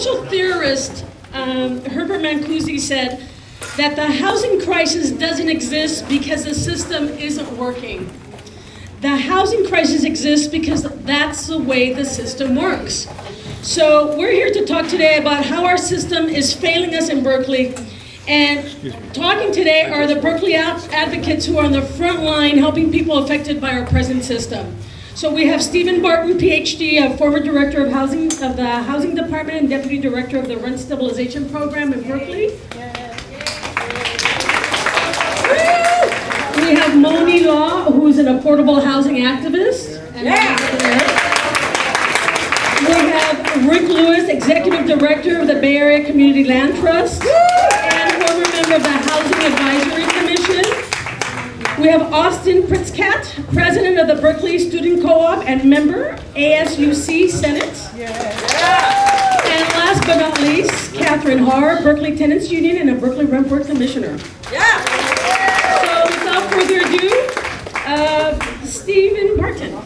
social theorist Herbert Mancusi said that the housing crisis doesn't exist because the system isn't working. The housing crisis exists because that's the way the system works. So we're here to talk today about how our system is failing us in Berkeley. And talking today are the Berkeley advocates who are on the front line helping people affected by our present system. So we have Stephen Barton, PhD, a former director of the Housing Department and Deputy Director of the Rent Stabilization Program in Berkeley. We have Moni Law, who's an affordable housing activist. We have Rick Lewis, Executive Director of the Bay Area Community Land Trust and former member of the Housing Advisory Commission. We have Austin Pritzkat, President of the Berkeley Student Co-op and member, ASUC Senate. And last but not least, Catherine Haar, Berkeley Tenants Union and a Berkeley Rent Board Commissioner. So without further ado, Stephen Barton.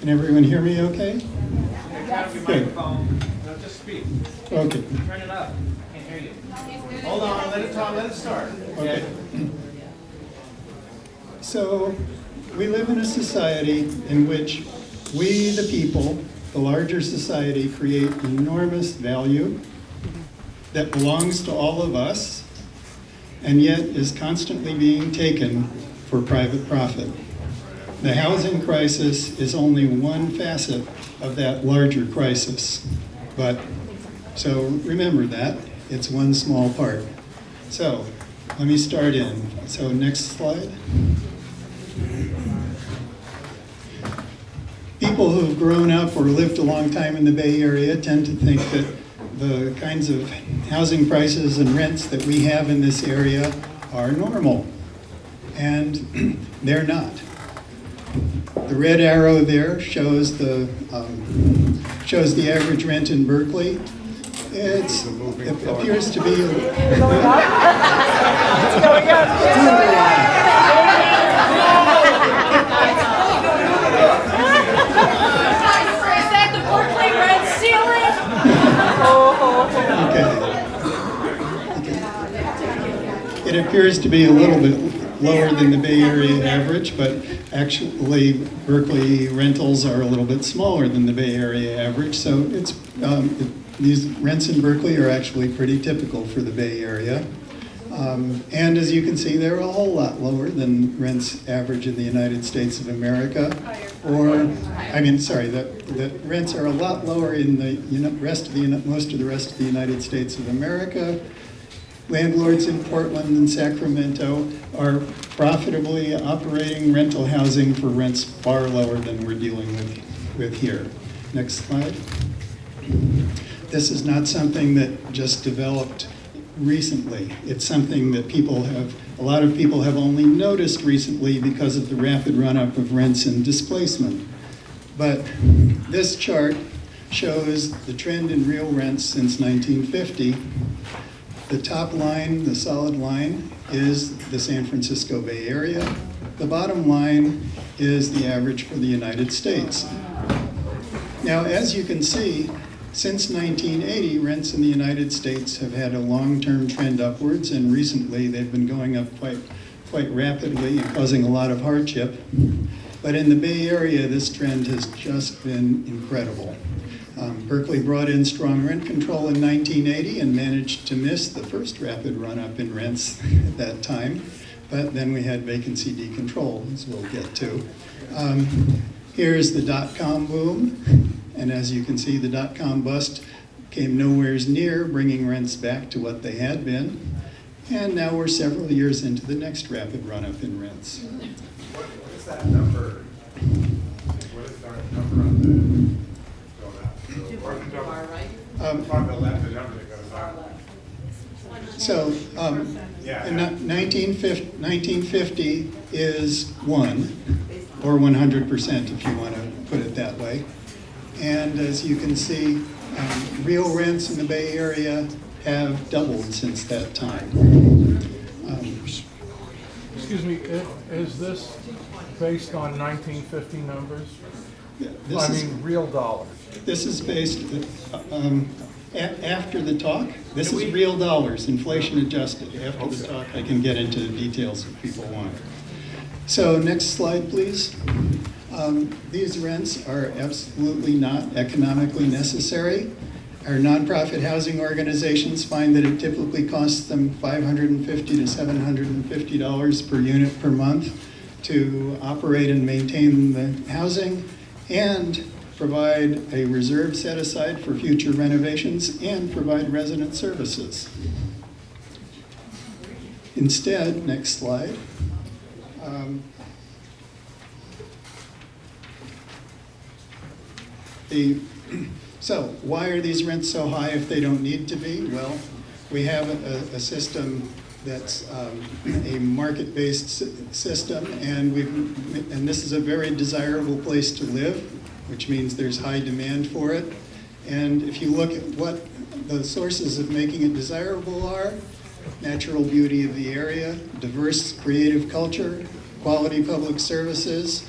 Can everyone hear me okay? Good. No, just speak. Okay. Turn it up. Can't hear you. Hold on, let it talk, let it start. Okay. So, we live in a society in which we, the people, the larger society, create enormous value that belongs to all of us and yet is constantly being taken for private profit. The housing crisis is only one facet of that larger crisis. So remember that, it's one small part. So, let me start in. So next slide. People who've grown up or lived a long time in the Bay Area tend to think that the kinds of housing prices and rents that we have in this area are normal. And they're not. The red arrow there shows the average rent in Berkeley. It appears to be going up. It's going up. Is that the Berkeley red ceiling? Okay. It appears to be a little bit lower than the Bay Area average, but actually Berkeley rentals are a little bit smaller than the Bay Area average, so these rents in Berkeley are actually pretty typical for the Bay Area. And as you can see, they're a whole lot lower than rents average in the United States of America. The rents are a lot lower in the most of the rest of the United States of America. Landlords in Portland and Sacramento are profitably operating rental housing for rents far lower than we're dealing with here. Next slide. This is not something that just developed recently. It's something that a lot of people have only noticed recently because of the rapid run-up of rents and displacement. But this chart shows the trend in real rents since 1950. The top line, the solid line, is the San Francisco Bay Area. The bottom line is the average for the United States. Now, as you can see, since 1980, rents in the United States have had a long-term trend upwards, and recently they've been going up quite rapidly and causing a lot of hardship. But in the Bay Area, this trend has just been incredible. Berkeley brought in strong rent control in 1980 and managed to miss the first rapid run-up in rents at that time. But then we had vacancy decontrol, as we'll get to. Here's the dot-com boom. And as you can see, the dot-com bust came nowhere near bringing rents back to what they had been. And now we're several years into the next rapid run-up in rents. What is that number? What is our number on the on the left, the number that goes up? So, in 1950 is 1, or 100% if you want to put it that way. And as you can see, real rents in the Bay Area have doubled since that time. Excuse me, is this based on 1950 numbers? This is, Real dollars. this is based, after the talk, this is real dollars, inflation adjusted. After the talk, I can get into the details if people want. So next slide, please. These rents are absolutely not economically necessary. Our nonprofit housing organizations find that it typically costs them $550 to $750 per unit per month to operate and maintain the housing and provide a reserve set aside for future renovations and provide resident services. Instead, next slide. So why are these rents so high if they don't need to be? Well, we have a system that's a market-based system, and this is a very desirable place to live, which means there's high demand for it. And if you look at what the sources of making it desirable are, natural beauty of the area, diverse creative culture, quality public services,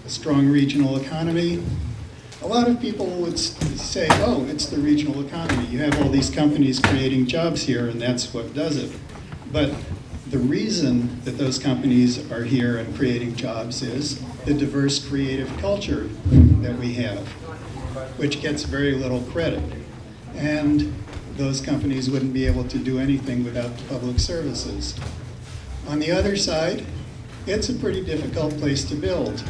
a strong regional economy. A lot of people would say, oh, it's the regional economy. You have all these companies creating jobs here, and that's what does it. But the reason that those companies are here and creating jobs is the diverse creative culture that we have, which gets very little credit. And those companies wouldn't be able to do anything without the public services. On the other side, it's a pretty difficult place to build.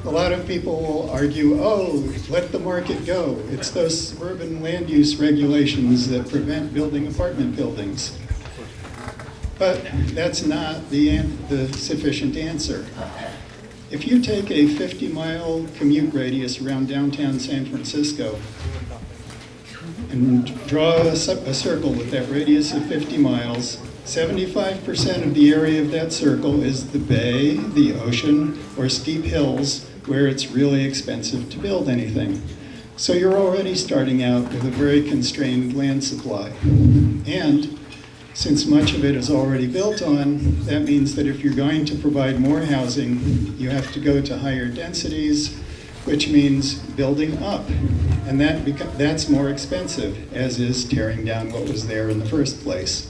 A lot of people will argue, oh, let the market go. It's those suburban land use regulations that prevent building apartment buildings. But that's not the sufficient answer. If you take a 50-mile commute radius around downtown San Francisco and draw a circle with that radius of 50 miles, 75% of the area of that circle is the bay, the ocean, or steep hills where it's really expensive to build anything. So you're already starting out with a very constrained land supply. And since much of it is already built on, that means that if you're going to provide more housing, you have to go to higher densities, which means building up. And that's more expensive, as is tearing down what was there in the first place.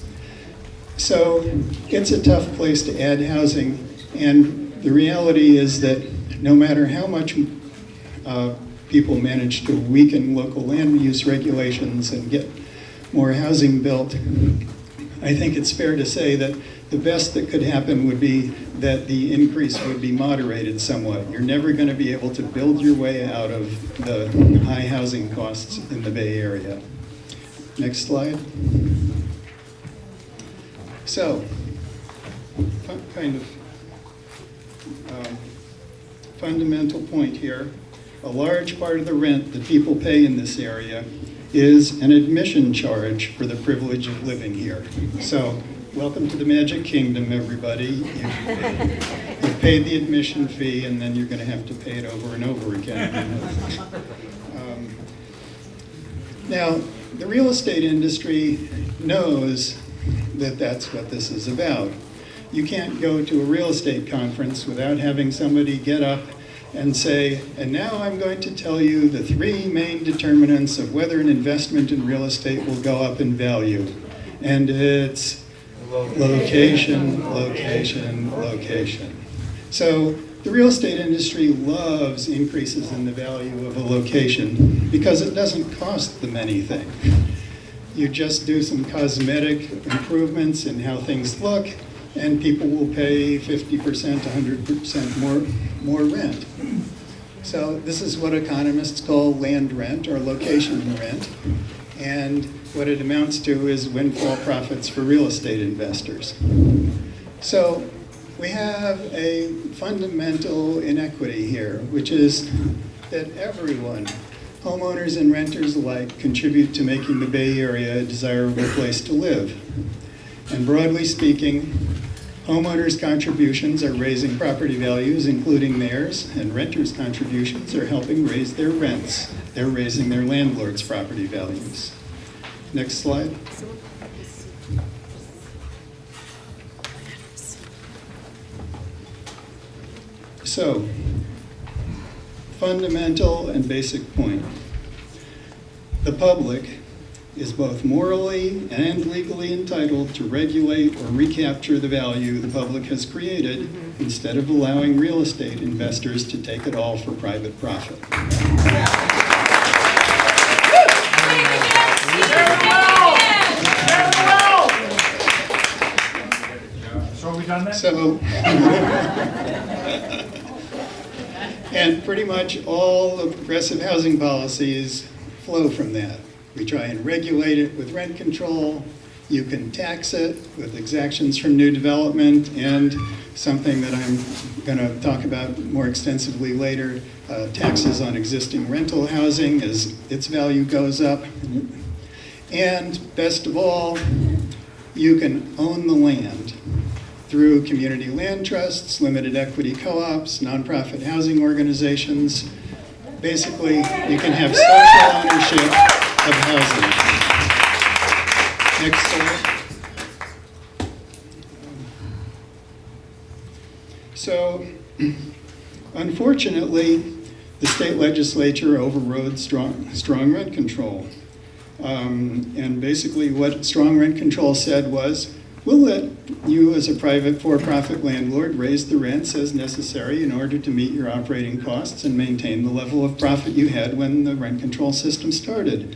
So it's a tough place to add housing, and the reality is that no matter how much people manage to weaken local land use regulations and get more housing built, I think it's fair to say that the best that could happen would be that the increase would be moderated somewhat. You're never going to be able to build your way out of the high housing costs in the Bay Area. Next slide. So, kind of fundamental point here. A large part of the rent that people pay in this area is an admission charge for the privilege of living here. So, welcome to the Magic Kingdom, everybody. You've paid the admission fee, and then you're going to have to pay it over and over again. Now, the real estate industry knows that that's what this is about. You can't go to a real estate conference without having somebody get up and say, and now I'm going to tell you the 3 main determinants of whether an investment in real estate will go up in value. And it's location, location, location. So the real estate industry loves increases in the value of a location because it doesn't cost them anything. You just do some cosmetic improvements in how things look, and people will pay 50%, 100% more rent. So this is what economists call land rent or location rent, and what it amounts to is windfall profits for real estate investors. So we have a fundamental inequity here, which is that everyone, homeowners and renters alike, contribute to making the Bay Area a desirable place to live. And broadly speaking, Homeowners' contributions are raising property values, including theirs, and renters' contributions are helping raise their rents. They're raising their landlords' property values. Next slide. So, fundamental and basic point. The public is both morally and legally entitled to regulate or recapture the value the public has created instead of allowing real estate investors to take it all for private profit. So we done that? So, and pretty much all the progressive housing policies flow from that. We try and regulate it with rent control. You can tax it with exactions from new development, and something that I'm going to talk about more extensively later, taxes on existing rental housing as its value goes up. And best of all, you can own the land through community land trusts, limited equity co-ops, nonprofit housing organizations. Basically, you can have social ownership of housing. Next slide. So, unfortunately, the state legislature overrode strong rent control. And basically what strong rent control said was, we'll let you as a private for-profit landlord raise the rents as necessary in order to meet your operating costs and maintain the level of profit you had when the rent control system started.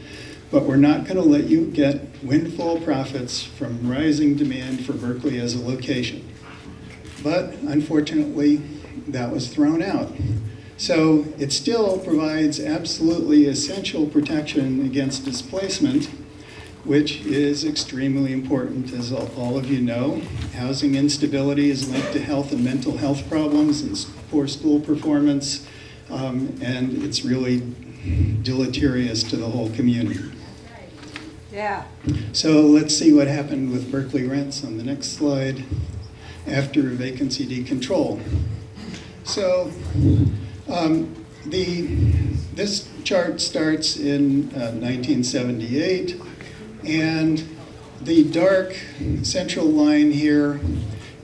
But we're not going to let you get windfall profits from rising demand for Berkeley as a location. But unfortunately, that was thrown out. So it still provides absolutely essential protection against displacement, which is extremely important, as all of you know. Housing instability is linked to health and mental health problems and poor school performance, and it's really deleterious to the whole community. Yeah. So let's see what happened with Berkeley rents on the next slide after vacancy decontrol. So this chart starts in 1978, and the dark central line here,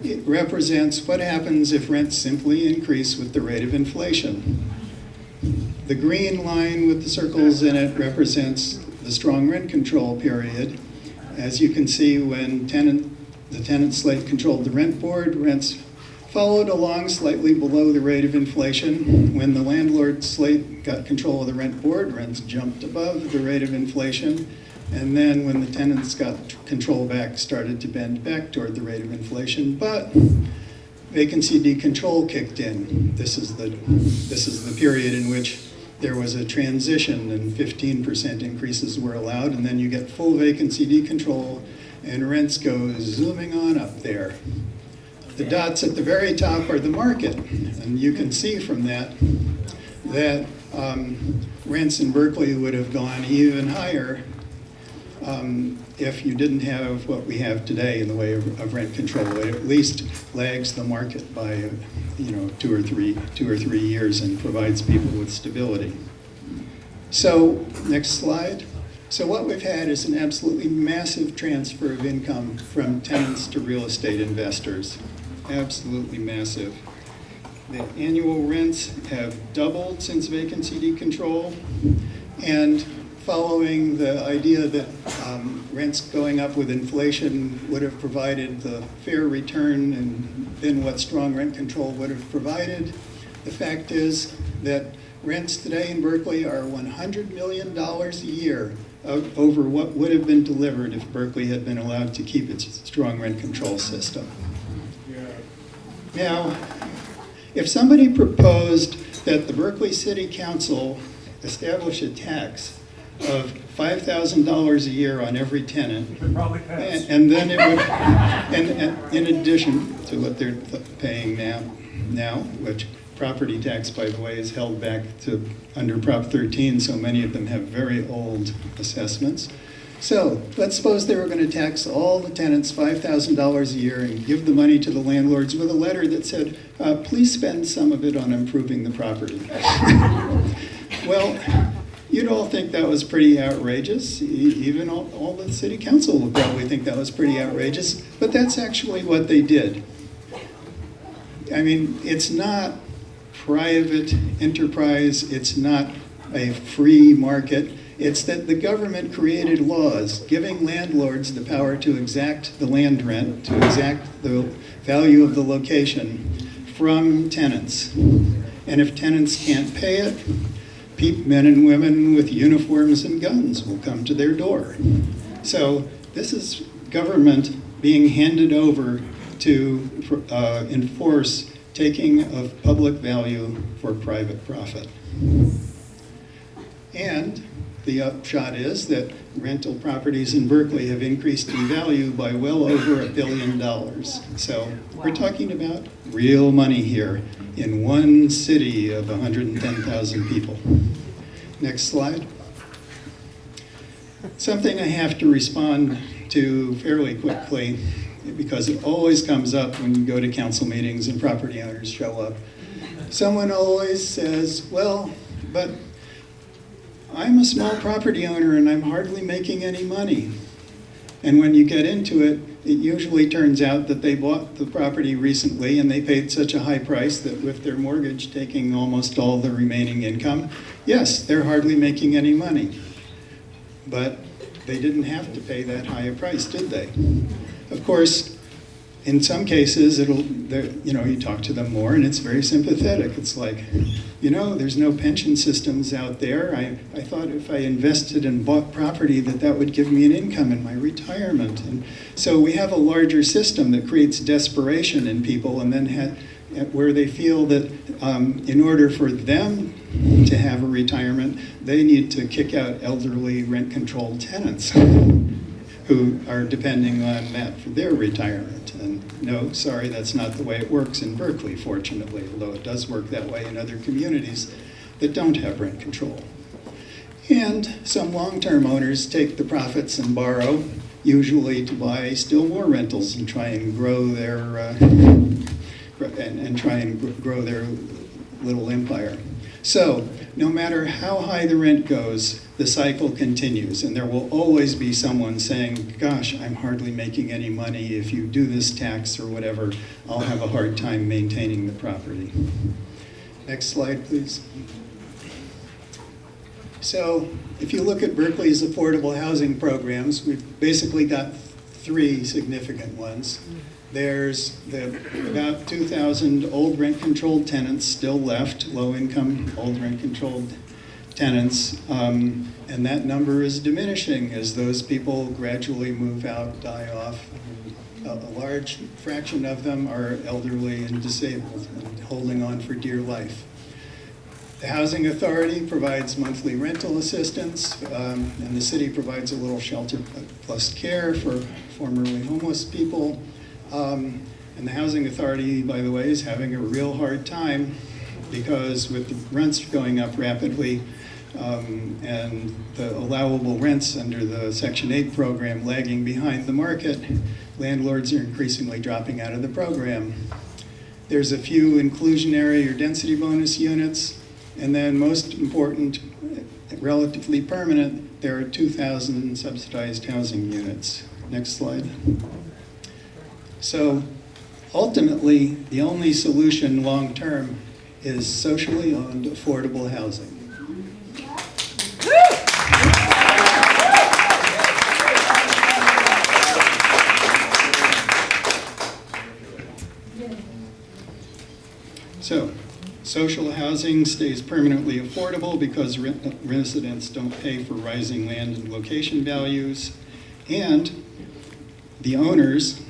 it represents what happens if rents simply increase with the rate of inflation. The green line with the circles in it represents the strong rent control period. As you can see, when the tenant slate controlled the rent board, rents followed along slightly below the rate of inflation. When the landlord slate got control of the rent board, rents jumped above the rate of inflation. And then when the tenants got control back, started to bend back toward the rate of inflation. But vacancy decontrol kicked in. This is the period in which there was a transition and 15% increases were allowed, and then you get full vacancy decontrol and rents go zooming on up there. The dots at the very top are the market, and you can see from that rents in Berkeley would have gone even higher if you didn't have what we have today in the way of rent control. It at least lags the market by 2 or 3 years and provides people with stability. So next slide. So what we've had is an absolutely massive transfer of income from tenants to real estate investors. Absolutely massive. The annual rents have doubled since vacancy decontrol, and following the idea that rents going up with inflation would have provided the fair return and then what strong rent control would have provided, the fact is that rents today in Berkeley are $100 million a year over what would have been delivered if Berkeley had been allowed to keep its strong rent control system. Now, if somebody proposed that the Berkeley City Council establish a tax of $5,000 a year on every tenant, and then it would, and in addition to what they're paying now, which property tax, by the way, is held back to under Prop 13, so many of them have very old assessments. So let's suppose they were going to tax all the tenants $5,000 a year and give the money to the landlords with a letter that said, please spend some of it on improving the property. Well, you'd all think that was pretty outrageous. Even all the city council would probably think that was pretty outrageous, but that's actually what they did. I mean, it's not private enterprise, it's not a free market. It's that the government created laws giving landlords the power to exact the land rent, to exact the value of the location from tenants. And if tenants can't pay it, men and women with uniforms and guns will come to their door. So this is government being handed over to enforce taking of public value for private profit. And the upshot is that rental properties in Berkeley have increased in value by well over $1 billion. So we're talking about real money here in one city of 110,000 people. Next slide. Something I have to respond to fairly quickly because it always comes up when you go to council meetings and property owners show up. Someone always says, well, but I'm a small property owner and I'm hardly making any money. And when you get into it, it usually turns out that they bought the property recently and they paid such a high price that with their mortgage taking almost all the remaining income, yes, they're hardly making any money. But they didn't have to pay that high a price, did they? Of course, in some cases, you talk to them more and it's very sympathetic. It's like, there's no pension systems out there. I thought if I invested and bought property that would give me an income in my retirement. And so we have a larger system that creates desperation in people and then where they feel that in order for them to have a retirement, they need to kick out elderly rent-controlled tenants who are depending on that for their retirement. And no, sorry, that's not the way it works in Berkeley, fortunately, although it does work that way in other communities that don't have rent control. And some long-term owners take the profits and borrow, usually to buy still more rentals and try and grow their grow their little empire. So, no matter how high the rent goes, the cycle continues, and there will always be someone saying, gosh, I'm hardly making any money. If you do this tax or whatever, I'll have a hard time maintaining the property. Next slide, please. So, if you look at Berkeley's affordable housing programs, we've basically got three significant ones. There's about 2,000 old rent-controlled tenants still left, low-income old rent-controlled tenants, and that number is diminishing as those people gradually move out, die off. A large fraction of them are elderly and disabled and holding on for dear life. The Housing Authority provides monthly rental assistance, and the city provides a little shelter plus care for formerly homeless people. And the Housing Authority, by the way, is having a real hard time because with the rents going up rapidly and the allowable rents under the Section 8 program lagging behind the market, landlords are increasingly dropping out of the program. There's a few inclusionary or density bonus units, and then most important, relatively permanent, there are 2,000 subsidized housing units. Next slide. So ultimately, the only solution long-term is socially owned, affordable housing. So, social housing stays permanently affordable because residents don't pay for rising land and location values, and the owners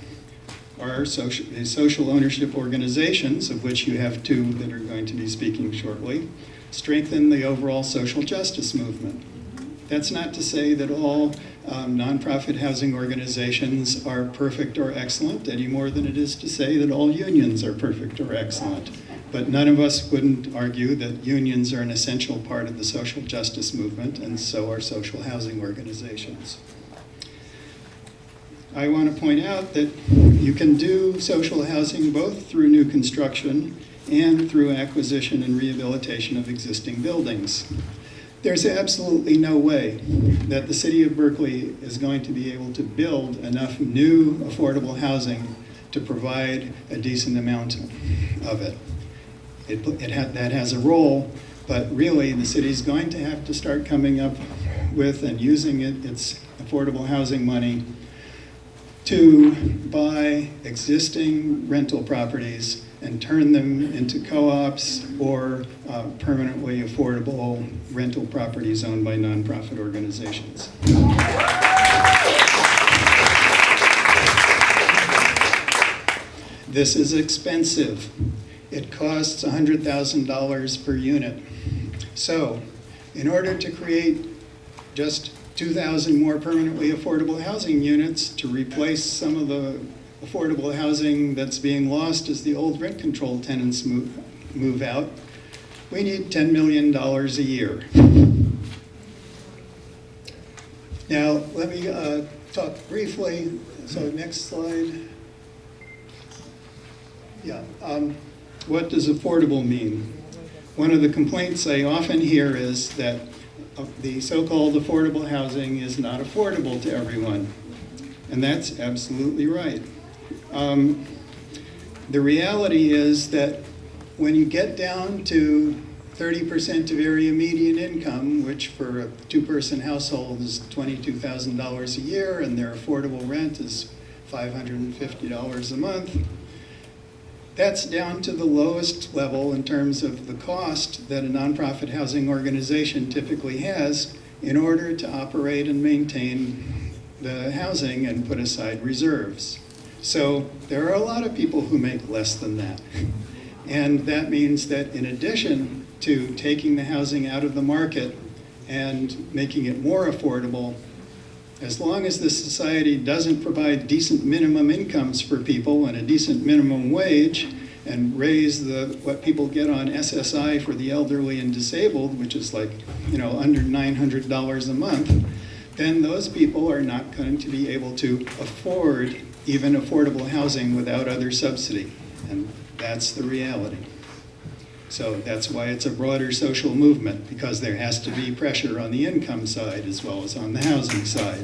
are social ownership organizations, of which you have two that are going to be speaking shortly, strengthen the overall social justice movement. That's not to say that all nonprofit housing organizations are perfect or excellent, any more than it is to say that all unions are perfect or excellent. But none of us wouldn't argue that unions are an essential part of the social justice movement, and so are social housing organizations. I want to point out that you can do social housing both through new construction and through acquisition and rehabilitation of existing buildings. There's absolutely no way that the city of Berkeley is going to be able to build enough new affordable housing to provide a decent amount of it. That has a role, but really the city's going to have to start coming up with and using its affordable housing money to buy existing rental properties and turn them into co-ops or permanently affordable rental properties owned by nonprofit organizations. This is expensive. It costs $100,000 per unit. So, in order to create just 2,000 more permanently affordable housing units to replace some of the affordable housing that's being lost as the old rent control tenants move out, we need $10 million a year. Now, let me talk briefly. So next slide. Yeah. What does affordable mean? One of the complaints I often hear is that the so-called affordable housing is not affordable to everyone. And that's absolutely right. The reality is that when you get down to 30% of area median income, which for a two-person household is $22,000 a year, and their affordable rent is $550 a month, that's down to the lowest level in terms of the cost that a nonprofit housing organization typically has in order to operate and maintain the housing and put aside reserves. So there are a lot of people who make less than that. And that means that in addition to taking the housing out of the market and making it more affordable, as long as the society doesn't provide decent minimum incomes for people and a decent minimum wage and raise what people get on SSI for the elderly and disabled, which is like, under $900 a month, then those people are not going to be able to afford even affordable housing without other subsidy. And that's the reality. So that's why it's a broader social movement, because there has to be pressure on the income side as well as on the housing side.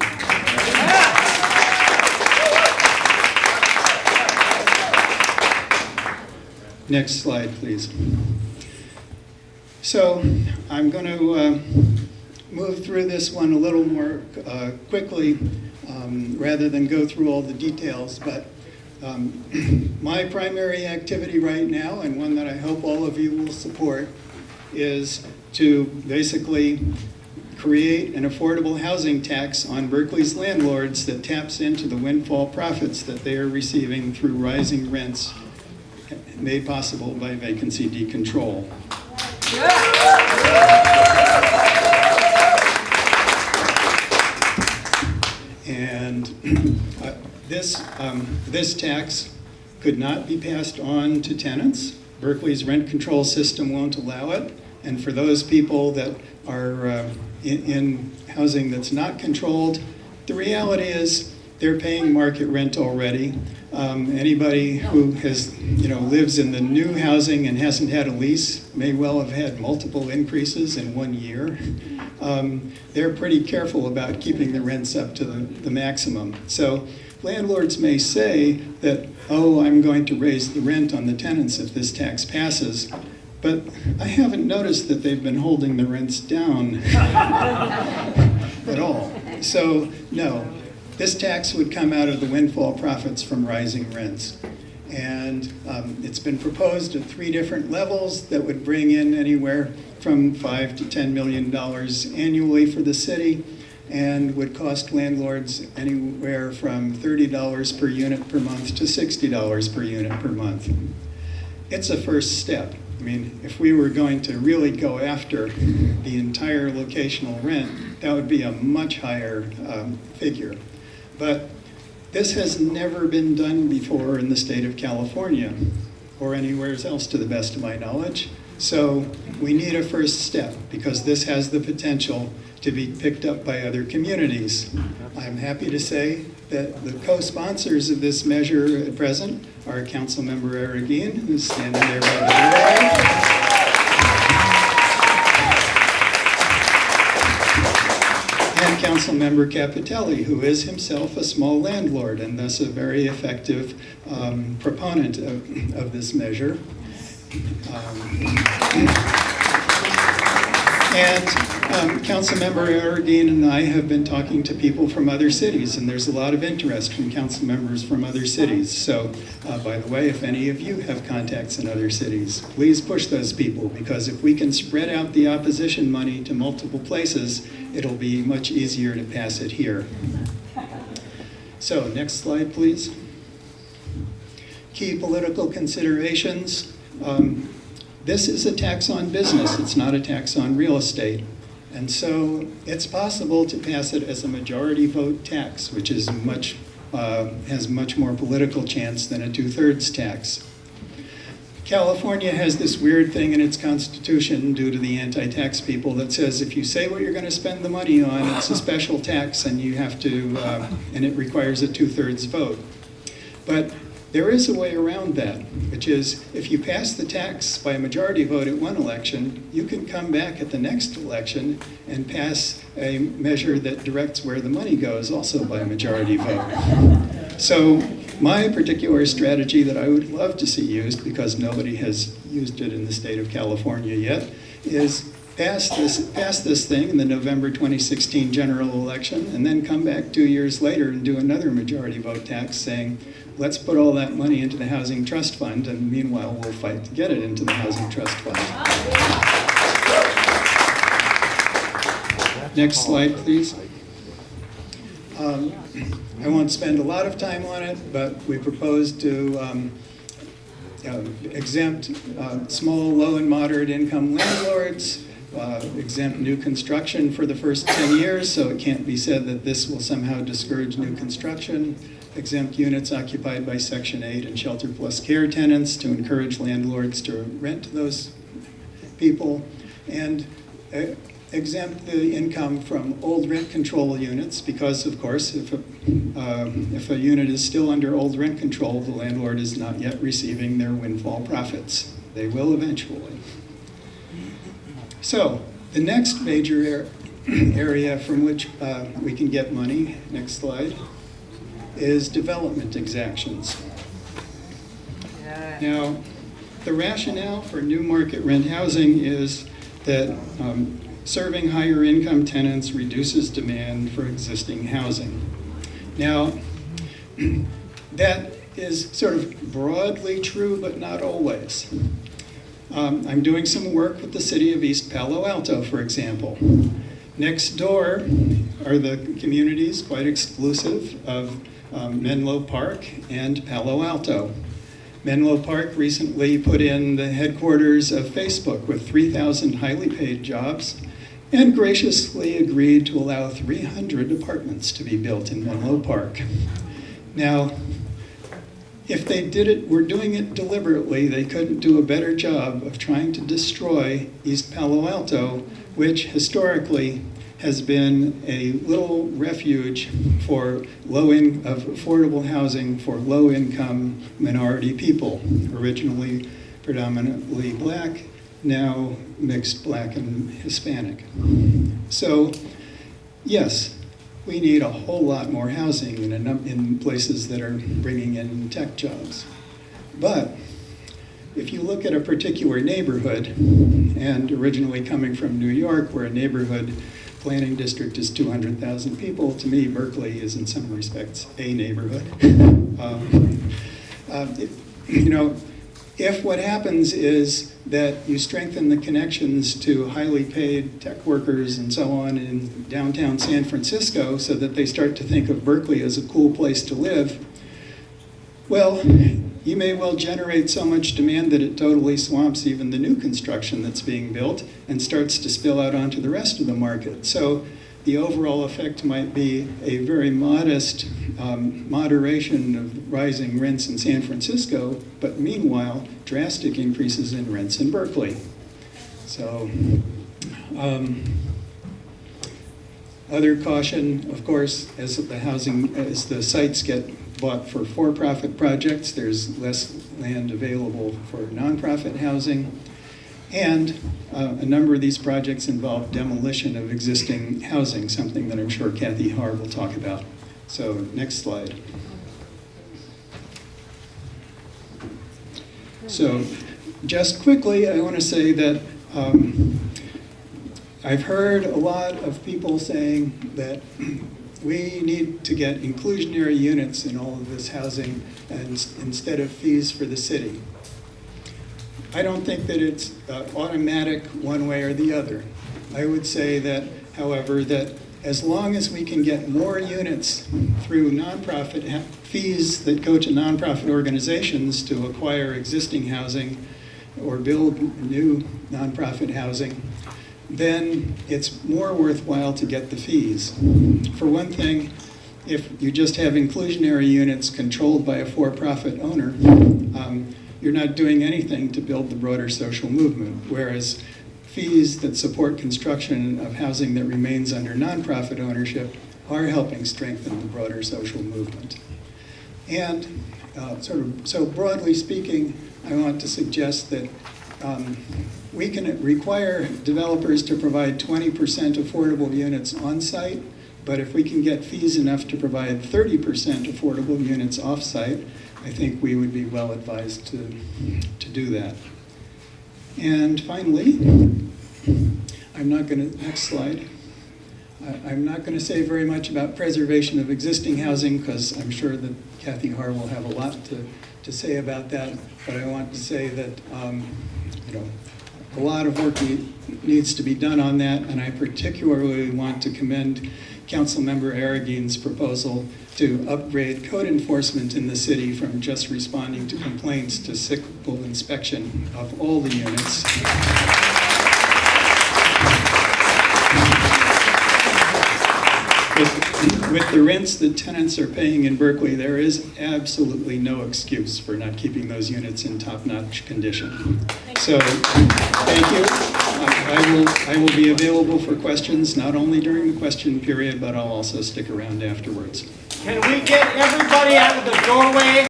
Next slide, please. So I'm going to move through this one a little more quickly rather than go through all the details, but my primary activity right now, and one that I hope all of you will support, is to basically create an affordable housing tax on Berkeley's landlords that taps into the windfall profits that they are receiving through rising rents made possible by vacancy decontrol. And this tax could not be passed on to tenants. Berkeley's rent control system won't allow it. And for those people that are in housing that's not controlled, the reality is they're paying market rent already. Anybody who has, lives in the new housing and hasn't had a lease may well have had multiple increases in 1 year. They're pretty careful about keeping the rents up to the maximum. So landlords may say that, oh, I'm going to raise the rent on the tenants if this tax passes, but I haven't noticed that they've been holding the rents down at all. So no, this tax would come out of the windfall profits from rising rents. And it's been proposed at 3 different levels that would bring in anywhere from $5 to $10 million annually for the city, and would cost landlords anywhere from $30 per unit per month to $60 per unit per month. It's a first step. I mean, if we were going to really go after the entire locational rent, that would be a much higher figure. But this has never been done before in the state of California, or anywhere else to the best of my knowledge. So we need a first step because this has the potential to be picked up by other communities. I'm happy to say that the co-sponsors of this measure at present are Councilmember Arreguín, who's standing there right away, and Councilmember Capitelli, who is himself a small landlord and thus a very effective proponent of this measure. And Councilmember Arreguín and I have been talking to people from other cities, and there's a lot of interest from council members from other cities. So, by the way, if any of you have contacts in other cities, please push those people, because if we can spread out the opposition money to multiple places, it'll be much easier to pass it here. So, next slide, please. Key political considerations. This is a tax on business. It's not a tax on real estate. And so it's possible to pass it as a majority vote tax, which is has much more political chance than a 2/3 tax. California has this weird thing in its constitution due to the anti-tax people that says if you say what you're going to spend the money on, it's a special tax and you have to, and it requires a 2/3 vote. But there is a way around that, which is if you pass the tax by a majority vote at one election, you can come back at the next election and pass a measure that directs where the money goes, also by a majority vote. So my particular strategy that I would love to see used, because nobody has used it in the state of California yet, is pass this thing in the November 2016 general election, and then come back 2 years later and do another majority vote tax saying, let's put all that money into the Housing Trust Fund, and meanwhile, we'll fight to get it into the Housing Trust Fund. Next slide, please. I won't spend a lot of time on it, but we propose to exempt small, low, and moderate income landlords, exempt new construction for the first 10 years, so it can't be said that this will somehow discourage new construction. Exempt units occupied by Section 8 and shelter plus care tenants to encourage landlords to rent to those people, and exempt the income from old rent control units, because of course if a unit is still under old rent control, the landlord is not yet receiving their windfall profits. They will eventually. So the next major area from which we can get money, next slide, is development exactions. Now, the rationale for new market rent housing is that serving higher income tenants reduces demand for existing housing. Now, that is sort of broadly true, but not always. I'm doing some work with the city of East Palo Alto, for example. Next door are the communities, quite exclusive, of Menlo Park and Palo Alto. Menlo Park recently put in the headquarters of Facebook with 3,000 highly paid jobs and graciously agreed to allow 300 apartments to be built in Menlo Park. Now, if they were doing it deliberately, they couldn't do a better job of trying to destroy East Palo Alto, which historically has been a little refuge for of affordable housing for low-income minority people, originally predominantly black, now mixed black and Hispanic. So, yes, we need a whole lot more housing in places that are bringing in tech jobs. But if you look at a particular neighborhood, and originally coming from New York, where a neighborhood planning district is 200,000 people, to me, Berkeley is in some respects a neighborhood. If what happens is that you strengthen the connections to highly paid tech workers and so on in downtown San Francisco so that they start to think of Berkeley as a cool place to live, well, you may well generate so much demand that it totally swamps even the new construction that's being built and starts to spill out onto the rest of the market. So the overall effect might be a very modest moderation of rising rents in San Francisco, but meanwhile, drastic increases in rents in Berkeley. So, other caution, of course, as the sites get bought for for-profit projects, there's less land available for nonprofit housing. And a number of these projects involve demolition of existing housing, something that I'm sure Kathy Har will talk about. So, next slide. So, just quickly, I want to say that I've heard a lot of people saying that we need to get inclusionary units in all of this housing instead of fees for the city. I don't think that it's automatic one way or the other. I would say that, however, that as long as we can get more units through nonprofit fees that go to nonprofit organizations to acquire existing housing or build new nonprofit housing, then it's more worthwhile to get the fees. For one thing, if you just have inclusionary units controlled by a for-profit owner, you're not doing anything to build the broader social movement, whereas fees that support construction of housing that remains under nonprofit ownership are helping strengthen the broader social movement. And so broadly speaking, I want to suggest that we can require developers to provide 20% affordable units on site, but if we can get fees enough to provide 30% affordable units off site, I think we would be well advised to do that. And finally, next slide. I'm not going to say very much about preservation of existing housing because I'm sure that Kathy Har will have a lot to say about that, but I want to say that a lot of work needs to be done on that, and I particularly want to commend Councilmember Aragine's proposal to upgrade code enforcement in the city from just responding to complaints to cyclical inspection of all the units. With the rents that tenants are paying in Berkeley, there is absolutely no excuse for not keeping those units in top-notch condition. So, thank you. I will be available for questions, not only during the question period, but I'll also stick around afterwards. Can we get everybody out of the doorway?